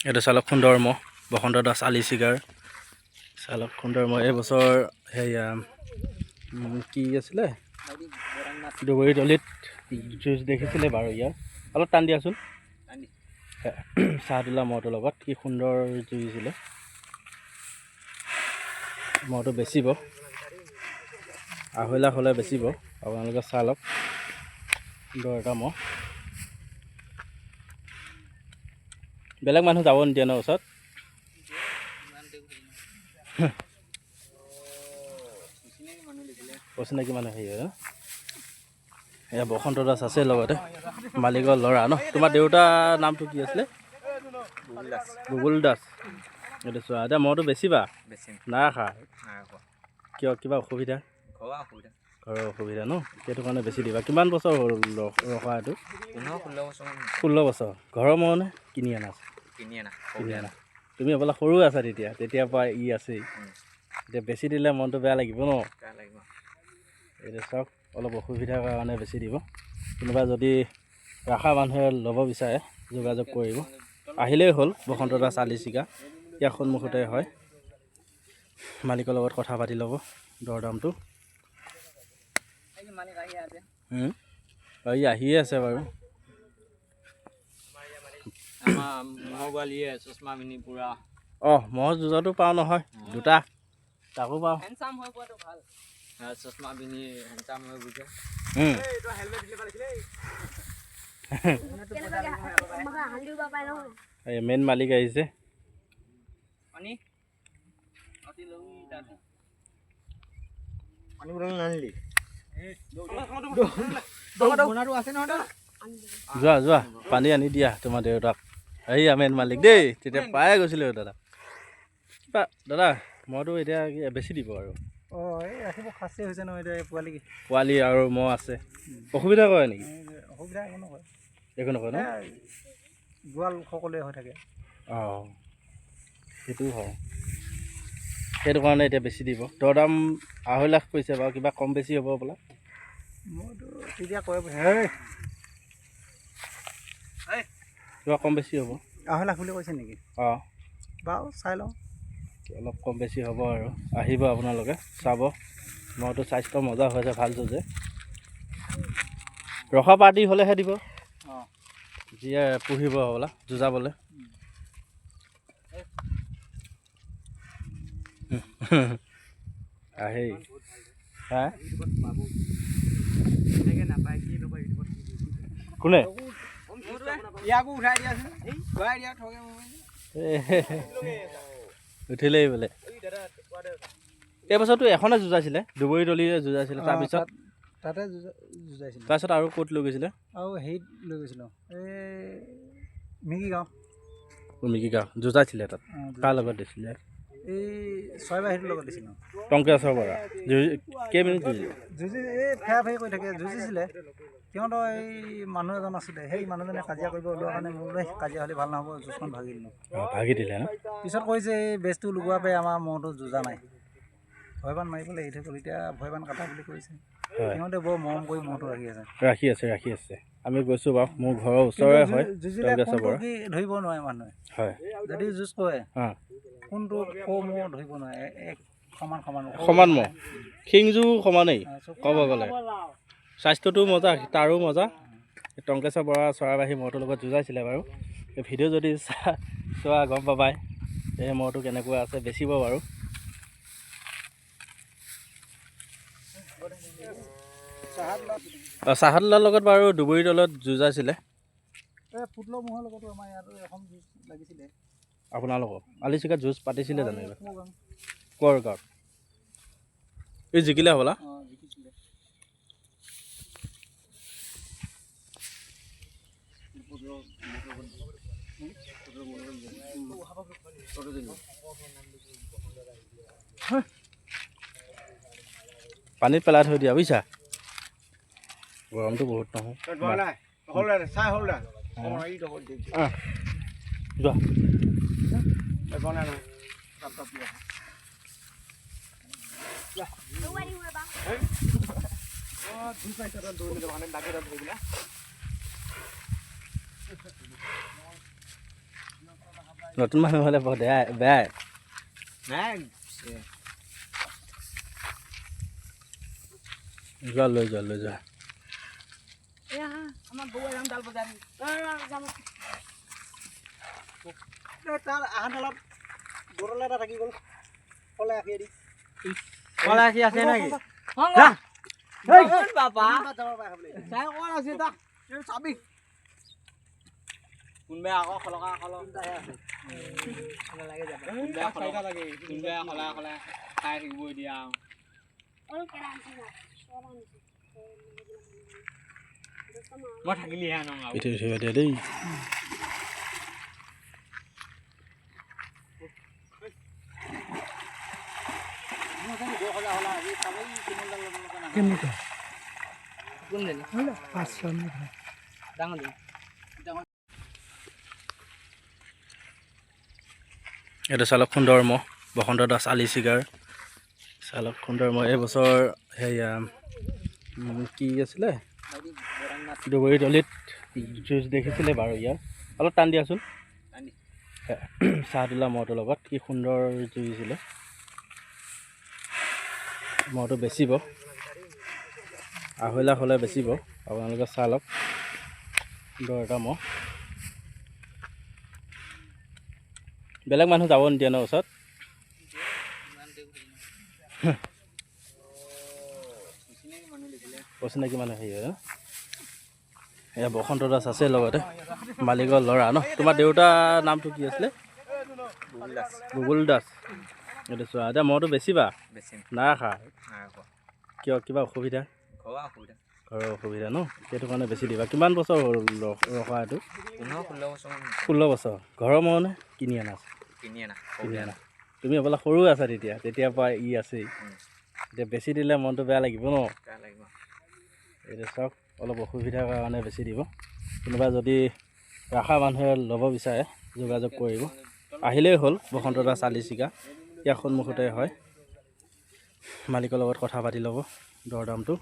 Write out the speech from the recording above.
এইটো চালক সুন্দৰ মহ বসন্ত দাস আলি চিগাৰ চালক সুন্দৰ মহ এইবছৰ সেয়া কি আছিলে দুবৰি তলিত যুঁজ দেখিছিলে বাৰু ইয়াৰ অলপ টান দিয়াচোন চাহদুলা মহটোৰ লগত কি সুন্দৰ যুঁজিছিলে মহটো বেচিব 2.5 লাখ হ'লে বেচিব আপোনালোকে চাই লওক সুন্দৰ এটা মহ বেলেগ মানুহ যাব নিদিয়ে ন ওচৰত অচিনাকি মানুহ হেৰি হয় এয়া বসন্ত দাস আছে লগতে মালিকৰ ল'ৰা ন তোমাৰ দেউতাৰ নামটো কি আছিলে বুবুল দাস এইটো চোৱা এতিয়া মইতো বেছিবা নাৰাখা কিয় কিবা অসুবিধা ঘৰৰ অসুবিধা ন সেইটো কাৰণে বেছি দিবা কিমান বছৰ হ'ল ৰখা এইটো 16 বছৰ ঘৰৰ মহ নে কিনি অনা কিনি অনা তুমি অবলা সৰু আছা তেতিয়াৰ পৰা ই আছেই এতিয়া বেছি দিলে মনটো বেয়া লাগিব ন এইটো চাওক অলপ অসুবিধাৰ কাৰণে বেছি দিব কোনোবা যদি ৰাখা মানুহে ল'ব বিচাৰে যোগাযোগ কৰিব আহিলেই হ'ল বসন্ত দাস আলি চিগা ইয়াৰ সন্মুখতে হয় মালিকৰ লগত কথা পাতি ল'ব দৰদামটো আহিয়ে আছে বাৰু মহৰ যুঁজতো পাওঁ নহয় দুটা তাকো পাওঁ চশমা পিন্ধি হেণ্ডচাম হৈ বুজে মেইন মালিক আহিছে যোৱা যোৱা পানী আনি দিয়া তোমাৰ দেউতাক মেইন মালিক দেই তেতিয়া পায়ে গৈছিলোঁ দাদা কিবা দাদা মইতো এতিয়া বেছি দিব আৰু ৰাখিব খাচী হৈছে নহয় এতিয়া পোৱালি আৰু মহ আছে অসুবিধা কৰে নেকি অসুবিধা একো নকয় ন গোৱাল সকলোৱে হৈ থাকে সেইটোও হয় সেইটো কাৰণে এতিয়া বেছি দিব দৰদাম 2.5 লাখ কৈছে বাৰু কিবা কম বেছি হ'ব বোলা মইতো তেতিয়া কয় কিবা কম বেছি হ'ব 2.5 লাখ বুলি কৈছে নেকি বাৰু চাই লওঁ অলপ কম বেছি হ'ব আৰু আহিব আপোনালোকে চাব মইতো স্বাস্থ্য মজা হৈছে ভাল যুঁজে ৰখা পাৰ্টি হ'লেহে দিব যিয়ে পুহিব হ'বলা যুঁজাবলৈ আহেই কোনে উঠিলেই বোলে এইবছৰতো এখনে যুঁজাইছিলে দুবৰি তলিয়ে যুঁজাইছিলে তাৰপিছত তাতে যুঁজাইছিলে তাৰপিছত আৰু ক'ত লৈ গৈছিলে আৰু হেৰিত লৈ গৈছিলোঁ মিকি গাঁও যুঁজাইছিলে তাত কাৰ লগত দিছিলে এই ছয়বাহীটোৰ লগত দিছিলোঁ টংকেশ্বৰ বৰা কেইমিনিট যুঁজি ফেৰা ফেৰি কৰি থাকে যুঁজিছিলে সিহঁতৰ এই মানুহ এজন আছিলে সেই মানুহজনে কাজিয়া কৰিব ওলোৱাৰ কাৰণে মোৰ কাজিয়া হ'লে ভাল নহ'ব যুঁজখন ভাগি দিলোঁ ভাগি দিলে ন পিছত কৈছে এই বেজটো লগোৱাৰ পৰা আমাৰ মহটো যুঁজা নাই ভয়বান মাৰিবলৈ এৰি থৈ গ'ল এতিয়া ভয়বান কাটা বুলি কৈছে সিহঁতে বৰ মৰম কৰি মহটো ৰাখি আছে আমি গৈছোঁ বাৰু মোৰ ঘৰৰ ওচৰৰে হয় যুঁজিলে কি ধৰিব নোৱাৰে মানুহে হয় যদি যুঁজ কৰে কোনটো মহ ধৰিব নোৱাৰে এক সমান মহ শিংজো সমানেই ক'ব গ'লে স্বাস্থ্যটো মজা তাৰো মজা টংকেশ্বৰ বৰা চৰাইবাহী মহটোৰ লগত যুঁজাইছিলে বাৰু এই ভিডিঅ' যদি চোৱা গম পাবাই এই মহটো কেনেকুৱা আছে বেচিব বাৰু চাহাদুলাৰ লগত বাৰু দুবৰি তলত যুঁজাইছিলে আপোনালোকক আলি চিগাত যুঁজ পাতিছিলে জানো ক'ৰ গাঁৱত এই জিকিলে হ'বলা পানীত পেলাই থৈ দিয়া বুজিছা গৰমটো বহুত নহয় নতুন মানুহ হ'লে বৰ বেয়া যোৱা লৈ যোৱা তাৰ আহান অলপ গৰলে এটা থাকি গ'ল কলে আখি দি কলা আখি আছে নেকি বাবা চাই কল আছে তা চাবি কোনবে আকৌ খলকা খলকাহে আছে লাগে যাব কোনবে খলকা লাগে কোনবে খলা খাই থাকিব দিয়া মই থাকিলিহে আনো পিঠি উঠিব দিয়া দেই কেনেকুৱা কোন দিন 500 ডাঙৰ দিন এইটো চালক সুন্দৰ মহ বসন্ত দাস আলি চিগাৰ চালক সুন্দৰ মহ এইবছৰ সেয়া কি আছিলে দুবৰী দলিত যুঁজ দেখিছিলে বাৰু ইয়াৰ অলপ টান দিয়াচোন চাহদুলা মহটোৰ লগত কি সুন্দৰ যুঁজিছিলে মহটো বেচিব 2.5 লাখ হ'লে বেচিব আপোনালোকে চালক সুন্দৰ এটা মহ বেলেগ মানুহ যাব নিদিয়ে ন ওচৰত অচিনাকি মানুহ হেৰি হয় এয়া বসন্ত দাস আছে লগতে মালিকৰ ল'ৰা ন তোমাৰ দেউতাৰ নামটো কি আছিলে বুবুল দাস এইটো চোৱা এতিয়া মইতো বেছিবা নাৰাখা কিয় কিবা অসুবিধা ঘৰৰ অসুবিধা ন সেইটো কাৰণে বেছি দিবা কিমান বছৰ হ'ল ৰখা এইটো 16 বছৰ ঘৰৰ মহনে কিনি অনা আছে কিনি অনা তুমি বোলে সৰু আছা তেতিয়াৰ পৰা ই আছেই এতিয়া বেছি দিলে মনটো বেয়া লাগিব ন এইটো চাওক অলপ অসুবিধাৰ কাৰণে বেছি দিব কোনোবা যদি ৰাখা মানুহে ল'ব বিচাৰে যোগাযোগ কৰিব আহিলেই হ'ল বসন্ত দাস আলি চিগা ইয়াৰ সন্মুখতে হয় মালিকৰ লগত কথা পাতি ল'ব দৰ দামটো